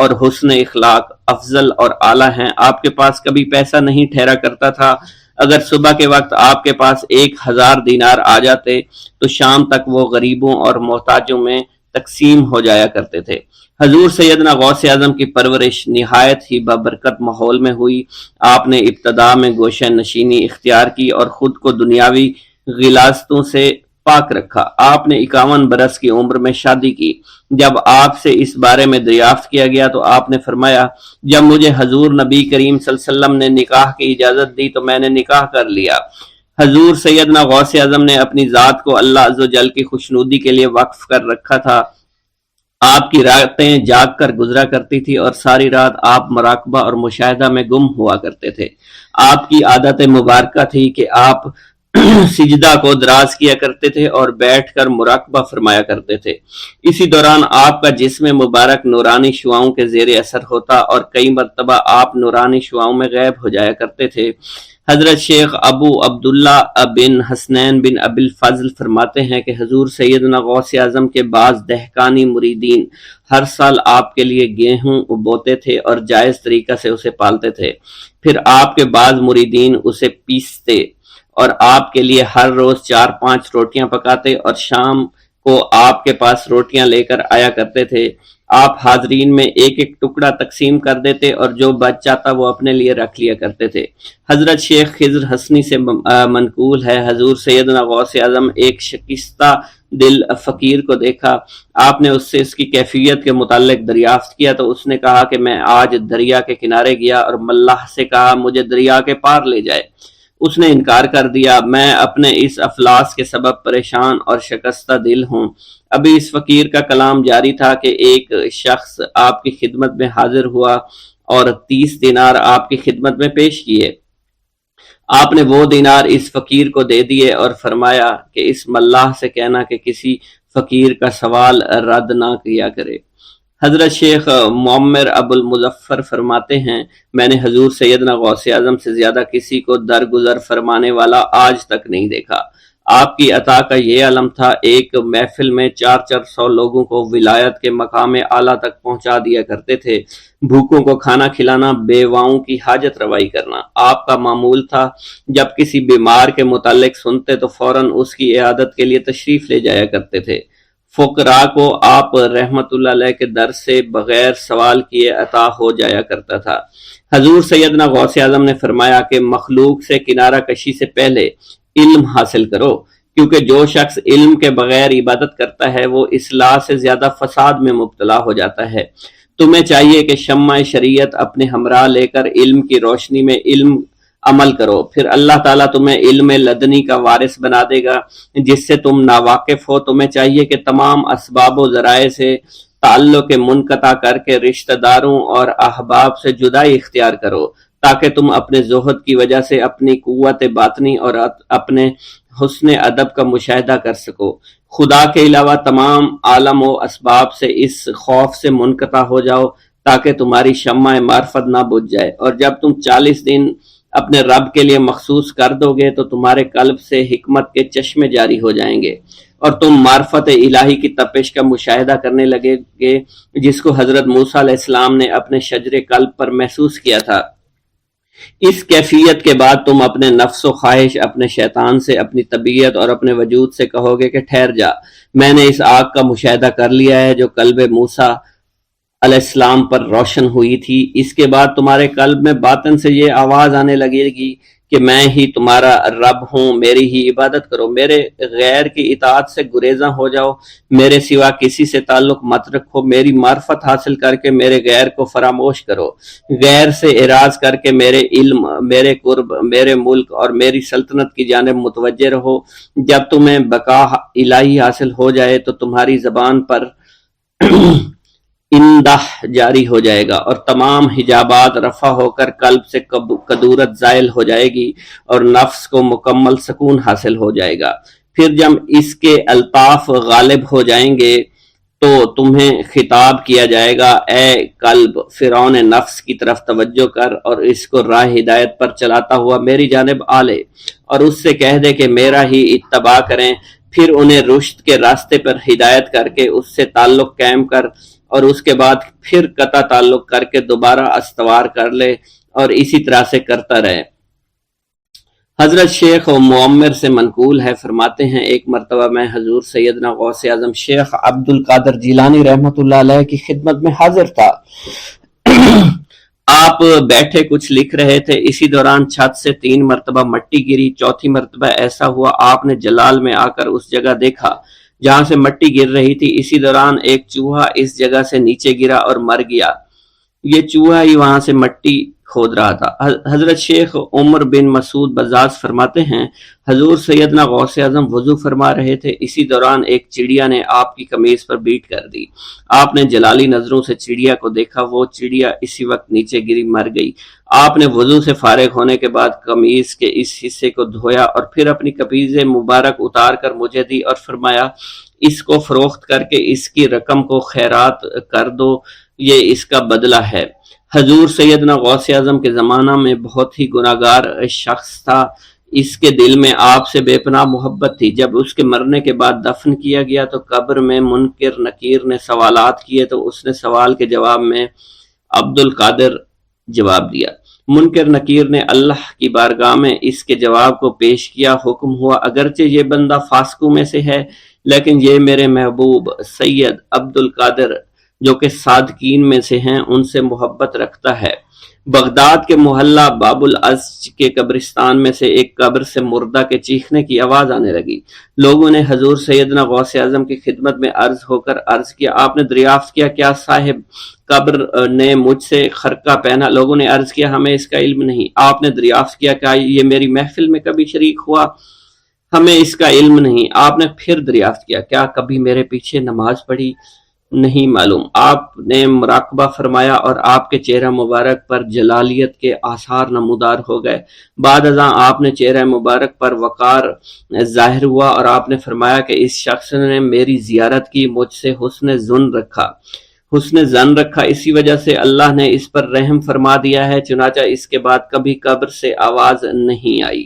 اور حسن اخلاق افضل اور اعلیٰ ہیں۔ آپ کے پاس کبھی پیسہ نہیں ٹھہرا کرتا تھا، اگر صبح کے وقت آپ کے پاس 1000 دینار آ جاتے تو شام تک وہ غریبوں اور محتاجوں میں تقسیم ہو جایا کرتے تھے۔ حضور سیدنا غوث اعظم کی پرورش نہایت ہی بابرکت ماحول میں ہوئی۔ آپ نے ابتدا میں گوشہ نشینی اختیار کی اور خود کو دنیاوی غلاظتوں سے پاک رکھا۔ آپ نے 51 برس کی عمر میں شادی کی۔ جب آپ سے اس بارے میں دریافت کیا گیا تو آپ نے فرمایا، جب مجھے حضور نبی کریم صلی اللہ علیہ وسلم نے نکاح کی اجازت دی تو میں نے نکاح کر لیا۔ حضور سیدنا غوث اعظم نے اپنی ذات کو اللہ عز و جل کی خوشنودی کے لیے وقف کر رکھا تھا۔ آپ کی راتیں جاگ کر گزرا کرتی تھی اور ساری رات آپ مراقبہ اور مشاہدہ میں گم ہوا کرتے تھے۔ آپ کی عادت مبارکہ تھی کہ آپ سجدہ کو دراز کیا کرتے تھے اور بیٹھ کر مراقبہ فرمایا کرتے تھے۔ اسی دوران آپ کا جسم مبارک نورانی شعاؤں کے زیر اثر ہوتا اور کئی مرتبہ آپ نورانی شعاؤں میں غائب ہو جایا کرتے تھے۔ حضرت شیخ ابو عبداللہ بن حسنین بن ابی الفضل فرماتے ہیں کہ حضور سیدنا غوث اعظم کے بعض دہقانی مریدین ہر سال آپ کے لیے گیہوں بوتے تھے اور جائز طریقہ سے اسے پالتے تھے۔ پھر آپ کے بعض مریدین اسے پیستے اور آپ کے لیے ہر روز 4-5 روٹیاں پکاتے اور شام کو آپ کے پاس روٹیاں لے کر آیا کرتے تھے۔ آپ حاضرین میں ایک ایک ٹکڑا تقسیم کر دیتے اور جو بچ جاتا وہ اپنے لیے رکھ لیا کرتے تھے۔ حضرت شیخ خضر حسنی سے منقول ہے، حضور سیدنا غوث اعظم ایک شکستہ دل فقیر کو دیکھا۔ آپ نے اس سے اس کی کیفیت کے متعلق دریافت کیا تو اس نے کہا کہ میں آج دریا کے کنارے گیا اور ملاح سے کہا مجھے دریا کے پار لے جائے۔ اس نے انکار کر دیا۔ میں اپنے اس افلاس کے سبب پریشان اور شکستہ دل ہوں۔ ابھی اس فقیر کا کلام جاری تھا کہ ایک شخص آپ کی خدمت میں حاضر ہوا اور 30 دینار آپ کی خدمت میں پیش کیے۔ آپ نے وہ دینار اس فقیر کو دے دیے اور فرمایا کہ اس ملاح سے کہنا کہ کسی فقیر کا سوال رد نہ کیا کرے۔ حضرت شیخ معمر ابو المظفر فرماتے ہیں، میں نے حضور سیدنا غوث اعظم سے زیادہ کسی کو درگزر فرمانے والا آج تک نہیں دیکھا۔ آپ کی عطا کا یہ علم تھا، ایک محفل میں 400 لوگوں کو ولایت کے مقام اعلیٰ تک پہنچا دیا کرتے تھے۔ بھوکوں کو کھانا کھلانا، بیواؤں کی حاجت روائی کرنا آپ کا معمول تھا۔ جب کسی بیمار کے متعلق سنتے تو فوراً اس کی عیادت کے لیے تشریف لے جایا کرتے تھے۔ فقراء کو آپ رحمت اللہ علیہ کے در سے بغیر سوال کیے عطا ہو جایا کرتا تھا۔ حضور سیدنا غوث اعظم نے فرمایا کہ مخلوق سے کنارہ کشی سے پہلے علم حاصل کرو، کیونکہ جو شخص علم کے بغیر عبادت کرتا ہے وہ اصلاح سے زیادہ فساد میں مبتلا ہو جاتا ہے۔ تمہیں چاہیے کہ شمع شریعت اپنے ہمراہ لے کر علم کی روشنی میں علم عمل کرو، پھر اللہ تعالیٰ تمہیں علم لدنی کا وارث بنا دے گا جس سے تم ناواقف ہو۔ تمہیں چاہیے کہ تمام اسباب و ذرائع سے تعلق منقطع کر کے رشتہ داروں اور احباب سے جدائی اختیار کرو، تاکہ تم اپنے زہد کی وجہ سے اپنی قوت باطنی اور اپنے حسن ادب کا مشاہدہ کر سکو۔ خدا کے علاوہ تمام عالم و اسباب سے اس خوف سے منقطع ہو جاؤ تاکہ تمہاری شمع معرفت نہ بجھ جائے، اور جب تم 40 دن اپنے رب کے لیے مخصوص کر دو گے تو تمہارے قلب سے حکمت کے چشمے جاری ہو جائیں گے اور تم معرفت الہی کی تپش کا مشاہدہ کرنے لگے گے جس کو حضرت موسیٰ علیہ السلام نے اپنے شجر قلب پر محسوس کیا تھا۔ اس کیفیت کے بعد تم اپنے نفس و خواہش، اپنے شیطان سے، اپنی طبیعت اور اپنے وجود سے کہو گے کہ ٹھہر جا، میں نے اس آگ کا مشاہدہ کر لیا ہے جو قلب موسیٰ علیہ السلام پر روشن ہوئی تھی۔ اس کے بعد تمہارے قلب میں باطن سے یہ آواز آنے لگے گی کہ میں ہی تمہارا رب ہوں، میری ہی عبادت کرو، میرے غیر کی اطاعت سے گریزاں ہو جاؤ، میرے سوا کسی سے تعلق مت رکھو، میری معرفت حاصل کر کے میرے غیر کو فراموش کرو، غیر سے اعراض کر کے میرے علم، میرے قرب، میرے ملک اور میری سلطنت کی جانب متوجہ رہو۔ جب تمہیں بقا الہی حاصل ہو جائے تو تمہاری زبان پر اندہ جاری ہو جائے گا اور تمام حجابات رفع ہو کر قلب سے کدورت زائل ہو جائے گی اور نفس کو مکمل سکون حاصل ہو جائے گا۔ پھر جب اس کے الطاف غالب ہو جائیں گے تو تمہیں خطاب کیا جائے گا، اے قلب، فرعون نفس کی طرف توجہ کر اور اس کو راہ ہدایت پر چلاتا ہوا میری جانب آ لے اور اس سے کہہ دے کہ میرا ہی اتباع کریں، پھر انہیں رشد کے راستے پر ہدایت کر کے اس سے تعلق قائم کر اور اس کے بعد پھر قطع تعلق کر کے دوبارہ استوار کر لے اور اسی طرح سے کرتا رہے۔ حضرت شیخ و معمر سے منقول ہے، فرماتے ہیں ایک مرتبہ میں حضور سیدنا غوث اعظم شیخ عبد القادر جیلانی رحمۃ اللہ علیہ کی خدمت میں حاضر تھا۔ آپ بیٹھے کچھ لکھ رہے تھے، اسی دوران چھت سے 3 مرتبہ مٹی گری، چوتھی مرتبہ ایسا ہوا آپ نے جلال میں آ کر اس جگہ دیکھا جہاں سے مٹی گر رہی تھی۔ اسی دوران ایک چوہا اس جگہ سے نیچے گرا اور مر گیا، یہ چوہا ہی وہاں سے مٹی کھود رہا تھا۔ حضرت شیخ عمر بن مسعود بزاز فرماتے ہیں حضور سیدنا غوث اعظم وضو فرما رہے تھے، اسی دوران ایک چڑیا نے آپ کی قمیض پر بیٹ کر دی۔ آپ نے جلالی نظروں سے چڑیا کو دیکھا، وہ چڑیا اسی وقت نیچے گری مر گئی۔ آپ نے وضو سے فارغ ہونے کے بعد قمیض کے اس حصے کو دھویا اور پھر اپنی قمیض مبارک اتار کر مجھے دی اور فرمایا اس کو فروخت کر کے اس کی رقم کو خیرات کر دو، یہ اس کا بدلہ ہے۔ حضور سیدنا غوث اعظم کے زمانہ میں بہت ہی گناہگار شخص تھا، اس کے دل میں آپ سے بے پناہ محبت تھی۔ جب اس کے مرنے کے بعد دفن کیا گیا تو قبر میں منکر نکیر نے سوالات کیے تو اس نے سوال کے جواب میں عبد القادر جواب دیا۔ منکر نکیر نے اللہ کی بارگاہ میں اس کے جواب کو پیش کیا، حکم ہوا اگرچہ یہ بندہ فاسقوں میں سے ہے لیکن یہ میرے محبوب سید عبد القادر جو کہ صادقین میں سے ہیں ان سے محبت رکھتا ہے۔ بغداد کے محلہ باب العز کے قبرستان میں سے ایک قبر سے مردہ کے چیخنے کی آواز آنے لگی۔ لوگوں نے حضور سیدنا غوث اعظم کی خدمت میں عرض ہو کر عرض کیا، آپ نے دریافت کیا کیا صاحب قبر نے مجھ سے خرقہ پہنا؟ لوگوں نے عرض کیا ہمیں اس کا علم نہیں۔ آپ نے دریافت کیا کہ یہ میری محفل میں کبھی شریک ہوا؟ ہمیں اس کا علم نہیں۔ آپ نے پھر دریافت کیا کیا کبھی میرے پیچھے نماز پڑھی؟ نہیں معلوم۔ آپ نے مراقبہ فرمایا اور آپ کے چہرہ مبارک پر جلالیت کے آثار نمودار ہو گئے۔ بعد ازاں آپ نے چہرہ مبارک پر وقار ظاہر ہوا اور آپ نے فرمایا کہ اس شخص نے میری زیارت کی، مجھ سے حسن ظن رکھا، اسی وجہ سے اللہ نے اس پر رحم فرما دیا ہے، چنانچہ اس کے بعد کبھی قبر سے آواز نہیں آئی۔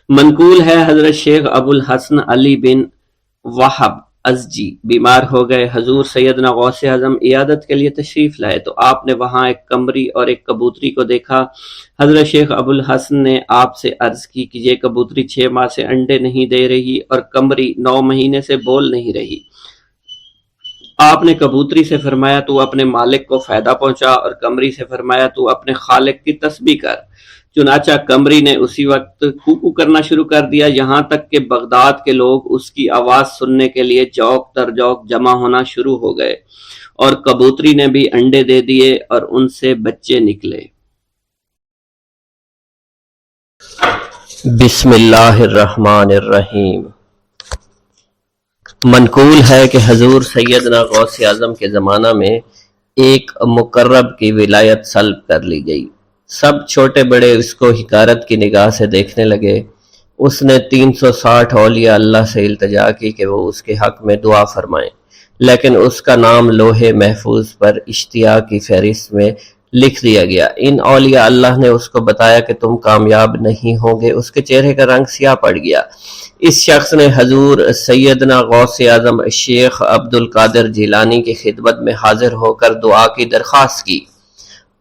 منقول ہے حضرت شیخ ابو الحسن علی بن وہب ازجی بیمار ہو گئے، حضور سیدنا غوث اعظم عیادت کے لیے تشریف لائے تو آپ نے وہاں ایک قمری اور ایک کبوتری کو دیکھا۔ حضرت شیخ ابو الحسن نے آپ سے عرض کی کہ یہ کبوتری 6 ماہ سے انڈے نہیں دے رہی اور قمری 9 مہینے سے بول نہیں رہی۔ آپ نے کبوتری سے فرمایا تو اپنے مالک کو فائدہ پہنچا اور قمری سے فرمایا تو اپنے خالق کی تسبیح کر۔ چنانچہ قمری نے اسی وقت کوکو کرنا شروع کر دیا، یہاں تک کہ بغداد کے لوگ اس کی آواز سننے کے لیے جوق در جوق جمع ہونا شروع ہو گئے اور کبوتری نے بھی انڈے دے دیے اور ان سے بچے نکلے۔ بسم اللہ الرحمن الرحیم۔ منقول ہے کہ حضور سیدنا غوث اعظم کے زمانہ میں ایک مقرب کی ولایت سلب کر لی گئی۔ سب چھوٹے بڑے اس کو حقارت کی نگاہ سے دیکھنے لگے۔ اس نے 360 اولیاء اللہ سے التجا کی کہ وہ اس کے حق میں دعا فرمائیں، لیکن اس کا نام لوح محفوظ پر اشتیاق کی فہرست میں لکھ دیا گیا۔ ان اولیاء اللہ نے اس کو بتایا کہ تم کامیاب نہیں ہوں گے۔ اس کے چہرے کا رنگ سیاہ پڑ گیا۔ اس شخص نے حضور سیدنا غوث اعظم شیخ عبد القادر جیلانی کی خدمت میں حاضر ہو کر دعا کی درخواست کی۔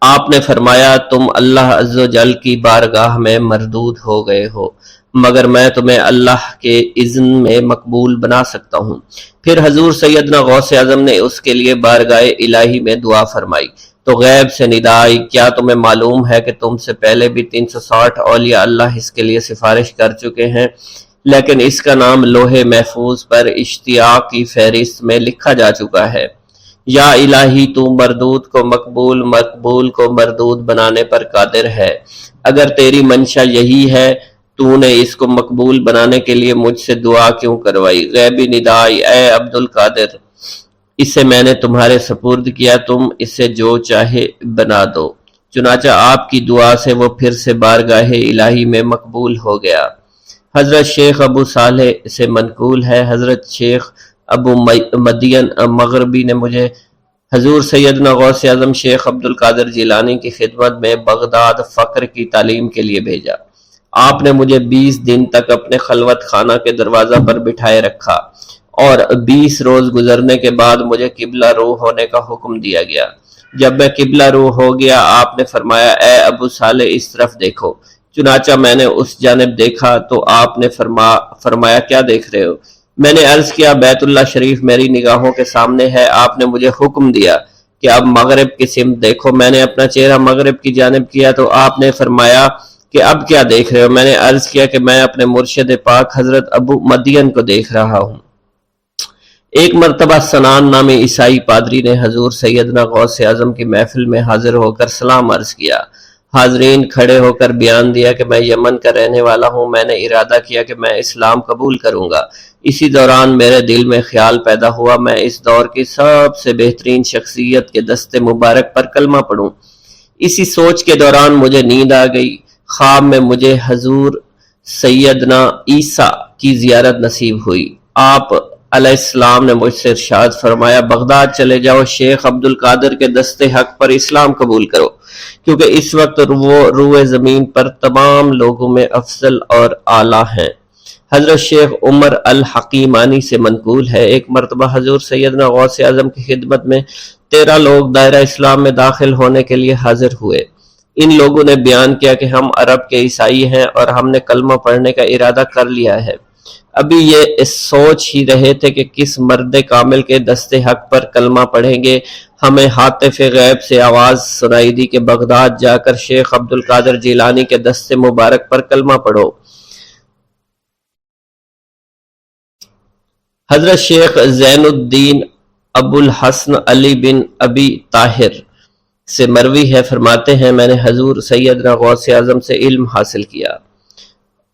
آپ نے فرمایا تم اللہ عز و جل کی بارگاہ میں مردود ہو گئے ہو، مگر میں تمہیں اللہ کے اذن میں مقبول بنا سکتا ہوں۔ پھر حضور سیدنا غوث اعظم نے اس کے لیے بارگاہ الہی میں دعا فرمائی تو غیب سے ندا آئی، کیا تمہیں معلوم ہے کہ تم سے پہلے بھی 360 اولیاء اللہ اس کے لیے سفارش کر چکے ہیں، لیکن اس کا نام لوح محفوظ پر اشتیاق کی فہرست میں لکھا جا چکا ہے۔ یا الہی تو مردود کو مقبول، مقبول کو مردود بنانے پر قادر ہے۔ اگر تیری منشا یہی ہے تو نے اس کو مقبول بنانے کے لیے مجھ سے دعا کیوں کروائی؟ غیبی ندائی، اے عبد القادر، اسے میں نے تمہارے سپرد کیا، تم اسے جو چاہے بنا دو۔ چنانچہ آپ کی دعا سے وہ پھر سے بارگاہ الہی میں مقبول ہو گیا۔ حضرت شیخ ابو صالح سے منقول ہے، حضرت شیخ ابو مدین مغربی نے مجھے حضور سیدنا غوث اعظم شیخ عبد القادر جیلانی کی خدمت میں بغداد فقر کی تعلیم کے لیے بھیجا۔ آپ نے مجھے 20 دن تک اپنے خلوت خانہ کے دروازہ پر بٹھائے رکھا اور 20 روز گزرنے کے بعد مجھے قبلہ رو ہونے کا حکم دیا گیا۔ جب میں قبلہ رو ہو گیا آپ نے فرمایا اے ابو صالح اس طرف دیکھو۔ چنانچہ میں نے اس جانب دیکھا تو آپ نے فرمایا کیا دیکھ رہے ہو؟ میں نے عرض کیا بیت اللہ شریف میری نگاہوں کے سامنے ہے۔ آپ نے مجھے حکم دیا کہ اب مغرب کی سمت دیکھو۔ میں نے اپنا چہرہ مغرب کی جانب کیا تو آپ نے فرمایا کہ اب کیا دیکھ رہے ہو؟ میں نے عرض کیا کہ میں اپنے مرشد پاک حضرت ابو مدین کو دیکھ رہا ہوں۔ ایک مرتبہ سنان نامی عیسائی پادری نے حضور سیدنا غوث اعظم کی محفل میں حاضر ہو کر سلام عرض کیا۔ حاضرین کھڑے ہو کر بیان دیا کہ میں یمن کا رہنے والا ہوں، میں نے ارادہ کیا کہ میں اسلام قبول کروں گا۔ اسی دوران میرے دل میں خیال پیدا ہوا میں اس دور کی سب سے بہترین شخصیت کے دست مبارک پر کلمہ پڑھوں۔ اسی سوچ کے دوران مجھے نیند آ گئی۔ خواب میں مجھے حضور سیدنا عیسیٰ کی زیارت نصیب ہوئی۔ آپ علیہ السلام نے مجھ سے ارشاد فرمایا بغداد چلے جاؤ، شیخ عبد القادر کے دست حق پر اسلام قبول کرو، کیونکہ اس وقت وہ روئے زمین پر تمام لوگوں میں افضل اور اعلیٰ ہیں۔ حضرت شیخ عمر الحکیمانی سے منقول ہے، ایک مرتبہ حضور سیدنا غوث اعظم کی خدمت میں 13 لوگ دائرہ اسلام میں داخل ہونے کے لیے حاضر ہوئے۔ ان لوگوں نے بیان کیا کہ ہم عرب کے عیسائی ہیں اور ہم نے کلمہ پڑھنے کا ارادہ کر لیا ہے۔ ابھی یہ سوچ ہی رہے تھے کہ کس مرد کامل کے دست حق پر کلمہ پڑھیں گے۔ ہمیں ہاتف غیب سے آواز سنائی دی کہ بغداد جا کر شیخ عبد القادر جیلانی کے دست مبارک پر کلمہ پڑھو۔ حضرت شیخ زین الدین ابو الحسن علی بن ابی طاہر سے مروی ہے، فرماتے ہیں میں نے حضور سیدنا غوث اعظم سے علم حاصل کیا۔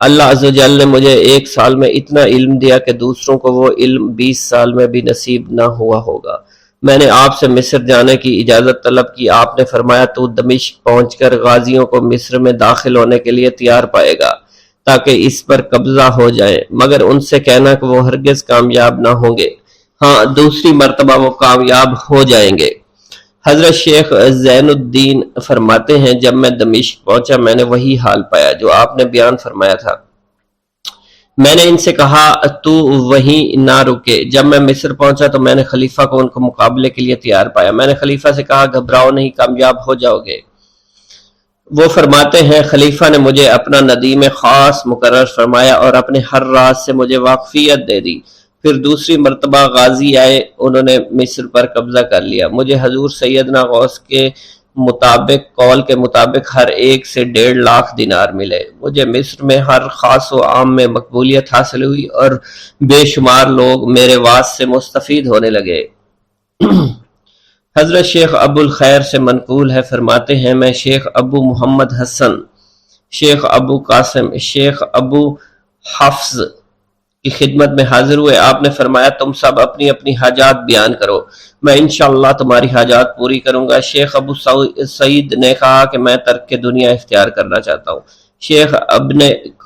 اللہ عز و جل نے مجھے 1 سال میں اتنا علم دیا کہ دوسروں کو وہ علم 20 سال میں بھی نصیب نہ ہوا ہوگا۔ میں نے آپ سے مصر جانے کی اجازت طلب کی۔ آپ نے فرمایا تو دمشق پہنچ کر غازیوں کو مصر میں داخل ہونے کے لیے تیار پائے گا تاکہ اس پر قبضہ ہو جائے، مگر ان سے کہنا کہ وہ ہرگز کامیاب نہ ہوں گے، ہاں دوسری مرتبہ وہ کامیاب ہو جائیں گے۔ حضرت شیخ زین الدین فرماتے ہیں جب میں دمشق پہنچا میں نے وہی حال پایا جو آپ نے بیان فرمایا تھا۔ میں نے ان سے کہا تو وہیں نہ رکے۔ جب میں مصر پہنچا تو میں نے خلیفہ کو ان کو مقابلے کے لیے تیار پایا۔ میں نے خلیفہ سے کہا گھبراؤ نہیں، کامیاب ہو جاؤ گے۔ وہ فرماتے ہیں خلیفہ نے مجھے اپنا ندیم خاص مقرر فرمایا اور اپنے ہر راز سے مجھے واقفیت دے دی۔ پھر دوسری مرتبہ غازی آئے، انہوں نے مصر پر قبضہ کر لیا۔ مجھے حضور سیدنا غوث کے قول کے مطابق ہر ایک سے 1.5 لاکھ دینار ملے۔ مجھے مصر میں ہر خاص و عام میں مقبولیت حاصل ہوئی اور بے شمار لوگ میرے واعظ سے مستفید ہونے لگے۔ حضرت شیخ ابو الخیر سے منقول ہے، فرماتے ہیں میں شیخ ابو محمد حسن، شیخ ابو قاسم، شیخ ابو حفظ کی خدمت میں حاضر ہوئے۔ آپ نے فرمایا تم سب اپنی اپنی حاجات بیان کرو، میں انشاءاللہ تمہاری حاجات پوری کروں گا۔ شیخ ابو سعید نے کہا کہ میں ترک دنیا اختیار کرنا چاہتا ہوں۔ شیخ ابن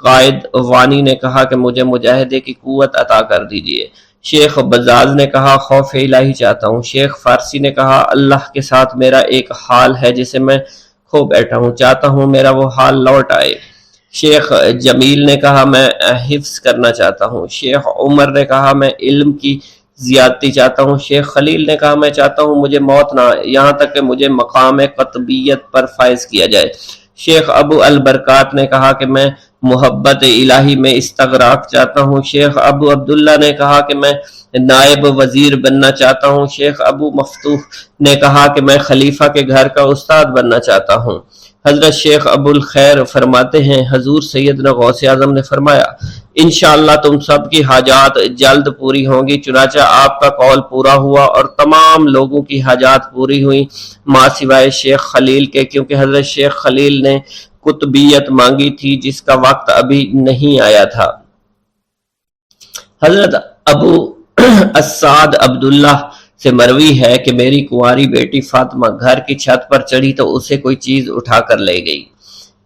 قائد وانی نے کہا کہ مجھے مجاہدے کی قوت عطا کر دیجیے۔ شیخ بزاز نے کہا خوف الہی چاہتا ہوں۔ شیخ فارسی نے کہا اللہ کے ساتھ میرا ایک حال ہے جسے میں کھو بیٹھا ہوں، چاہتا ہوں میرا وہ حال لوٹ آئے۔ شیخ جمیل نے کہا میں حفظ کرنا چاہتا ہوں۔ شیخ عمر نے کہا میں علم کی زیادتی چاہتا ہوں۔ شیخ خلیل نے کہا میں چاہتا ہوں مجھے موت نہ آئے، یہاں تک کہ مجھے مقام قطبیت پر فائز کیا جائے۔ شیخ ابو البرکات نے کہا کہ میں محبت الہی میں استغراق چاہتا ہوں۔ شیخ ابو عبداللہ نے کہا کہ میں نائب وزیر بننا چاہتا ہوں۔ شیخ ابو مفتوح نے کہا کہ میں خلیفہ کے گھر کا استاد بننا چاہتا ہوں۔ حضرت شیخ ابو الخیر فرماتے ہیں حضور سیدنا غوث اعظم نے فرمایا انشاءاللہ تم سب کی حاجات جلد پوری ہوں گی۔ چنانچہ آپ کا قول پورا ہوا اور تمام لوگوں کی حاجات پوری ہوئی ماں سوائے شیخ خلیل کے، کیونکہ حضرت شیخ خلیل نے قطبیت مانگی تھی جس کا وقت ابھی نہیں آیا تھا۔ حضرت ابو السعد عبداللہ سے مروی ہے کہ میری کنواری بیٹی فاطمہ گھر کی چھت پر چڑھی تو اسے کوئی چیز اٹھا کر لے گئی۔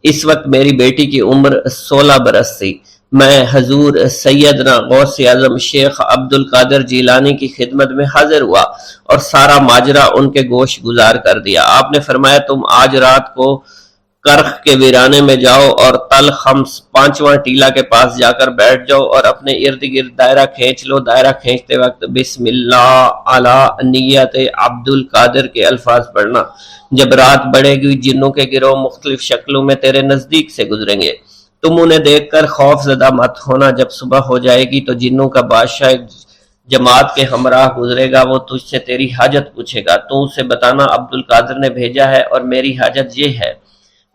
اس وقت میری بیٹی کی عمر 16 برس تھی۔ میں حضور سیدنا غوث اعظم شیخ عبد القادر جیلانی کی خدمت میں حاضر ہوا اور سارا ماجرا ان کے گوش گزار کر دیا۔ آپ نے فرمایا تم آج رات کو کرخ کے ویرانے میں جاؤ اور تل خمس 5واں ٹیلا کے پاس جا کر بیٹھ جاؤ اور اپنے ارد گرد دائرہ کھینچ لو۔ دائرہ کھینچتے وقت بسم اللہ علی نیت عبد القادر کے الفاظ پڑھنا۔ جب رات بڑھے گی جنوں کے گروہ مختلف شکلوں میں تیرے نزدیک سے گزریں گے، تم انہیں دیکھ کر خوف زدہ مت ہونا۔ جب صبح ہو جائے گی تو جنوں کا بادشاہ جماعت کے ہمراہ گزرے گا، وہ تجھ سے تیری حاجت پوچھے گا، تو اسے بتانا عبد القادر نے بھیجا ہے اور میری حاجت یہ ہے۔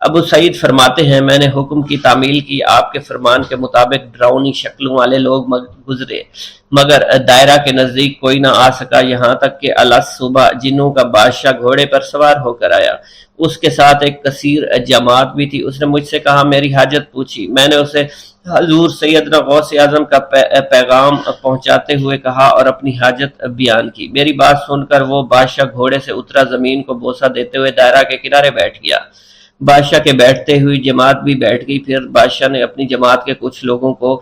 ابو سعید فرماتے ہیں میں نے حکم کی تعمیل کی، آپ کے فرمان کے مطابق ڈراؤنی شکلوں والے لوگ گزرے مگر دائرہ کے نزدیک کوئی نہ آ سکا، یہاں تک کہ صبح جنوں کا بادشاہ گھوڑے پر سوار ہو کر آیا۔ اس کے ساتھ ایک کثیر جماعت بھی تھی۔ اس نے مجھ سے کہا میری حاجت پوچھی۔ میں نے اسے حضور سیدنا غوث اعظم کا پیغام پہنچاتے ہوئے کہا اور اپنی حاجت بیان کی۔ میری بات سن کر وہ بادشاہ گھوڑے سے اترا، زمین کو بوسہ دیتے ہوئے دائرہ کے کنارے بیٹھ گیا۔ بادشاہ کے بیٹھتے ہوئی جماعت بھی بیٹھ گئی۔ پھر بادشاہ نے اپنی جماعت کے کچھ لوگوں کو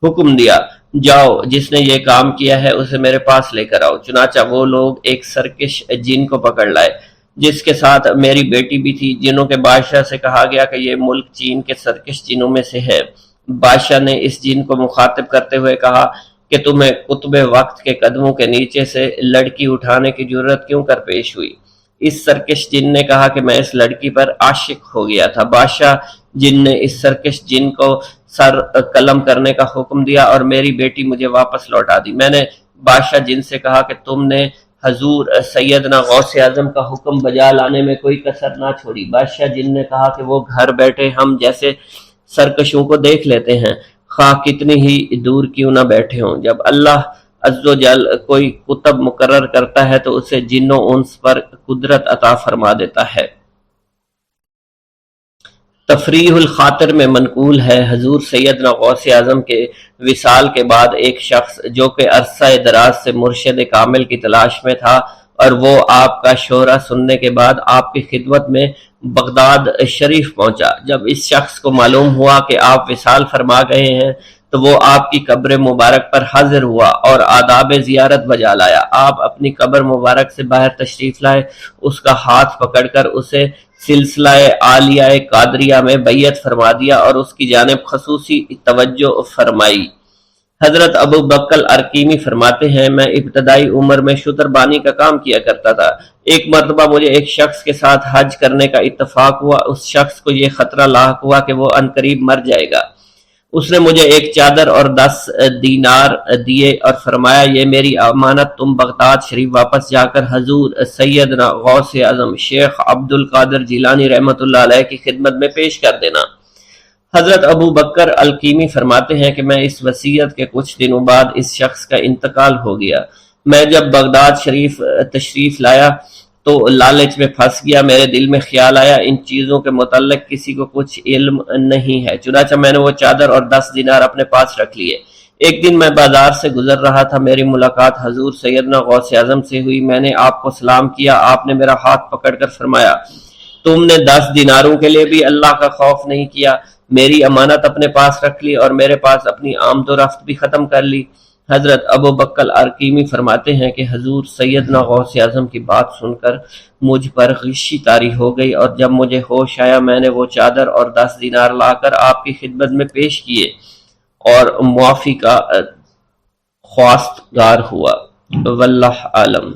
حکم دیا جاؤ جس نے یہ کام کیا ہے اسے میرے پاس لے کر آؤ۔ چنانچہ وہ لوگ ایک سرکش جن کو پکڑ لائے جس کے ساتھ میری بیٹی بھی تھی۔ جنوں کے بادشاہ سے کہا گیا کہ یہ ملک چین کے سرکش جنوں میں سے ہے۔ بادشاہ نے اس جن کو مخاطب کرتے ہوئے کہا کہ تمہیں قطب وقت کے قدموں کے نیچے سے لڑکی اٹھانے کی جرت کیوں کر پیش ہوئی؟ اس سرکش جن نے کہا کہ میں اس لڑکی پر عاشق ہو گیا تھا۔ بادشاہ جن نے اس سرکش جن کو سر قلم کرنے کا حکم دیا اور میری بیٹی مجھے واپس لوٹا دی۔ میں نے بادشاہ جن سے کہا کہ تم نے حضور سیدنا غوث اعظم کا حکم بجا لانے میں کوئی کسر نہ چھوڑی۔ بادشاہ جن نے کہا کہ وہ گھر بیٹھے ہم جیسے سرکشوں کو دیکھ لیتے ہیں، خواہ کتنی ہی دور کیوں نہ بیٹھے ہوں۔ جب اللہ عز و جل کوئی کتب مقرر کرتا ہے تو اسے جن و انس پر قدرت عطا فرما دیتا ہے۔ تفریح الخاطر میں منقول ہے حضور سیدنا غوث اعظم کے وصال کے بعد ایک شخص جو کہ عرصہ دراز سے مرشد کامل کی تلاش میں تھا اور وہ آپ کا شورا سننے کے بعد آپ کی خدمت میں بغداد شریف پہنچا۔ جب اس شخص کو معلوم ہوا کہ آپ وصال فرما گئے ہیں تو وہ آپ کی قبر مبارک پر حاضر ہوا اور آداب زیارت بجا لایا۔ آپ اپنی قبر مبارک سے باہر تشریف لائے، اس کا ہاتھ پکڑ کر اسے سلسلہ عالیہ قادریہ میں بیعت فرما دیا اور اس کی جانب خصوصی توجہ فرمائی۔ حضرت ابو بکر ارکیمی فرماتے ہیں میں ابتدائی عمر میں شتر بانی کا کام کیا کرتا تھا۔ ایک مرتبہ مجھے ایک شخص کے ساتھ حج کرنے کا اتفاق ہوا۔ اس شخص کو یہ خطرہ لاحق ہوا کہ وہ عنقریب مر جائے گا۔ اس نے مجھے ایک چادر اور 10 دینار دیے اور فرمایا یہ میری امانت، تم بغداد شریف واپس جا کر حضور سیدنا غوث اعظم شیخ عبد القادر جیلانی رحمۃ اللہ علیہ کی خدمت میں پیش کر دینا۔ حضرت ابو بکر الکیمی فرماتے ہیں کہ میں اس وصیت کے کچھ دنوں بعد اس شخص کا انتقال ہو گیا۔ میں جب بغداد شریف تشریف لایا تو لالچ میں پھنس گیا۔ میرے دل میں خیال آیا ان چیزوں کے متعلق کسی کو کچھ علم نہیں ہے، چنانچہ میں نے وہ چادر اور 10 دینار اپنے پاس رکھ لیے۔ ایک دن میں بازار سے گزر رہا تھا، میری ملاقات حضور سیدنا غوث اعظم سے ہوئی۔ میں نے آپ کو سلام کیا، آپ نے میرا ہاتھ پکڑ کر فرمایا تم نے 10 دیناروں کے لیے بھی اللہ کا خوف نہیں کیا؟ میری امانت اپنے پاس رکھ لی اور میرے پاس اپنی آمد و رفت بھی ختم کر لی۔ حضرت ابو بکر ارقیمی فرماتے ہیں کہ حضور سیدنا غوث اعظم کی بات سن کر مجھ پر غشی طاری ہو گئی، اور جب مجھے ہوش آیا میں نے وہ چادر اور 10 دینار لا کر آپ کی خدمت میں پیش کیے اور معافی کا خواستگار ہوا۔ واللہ عالم۔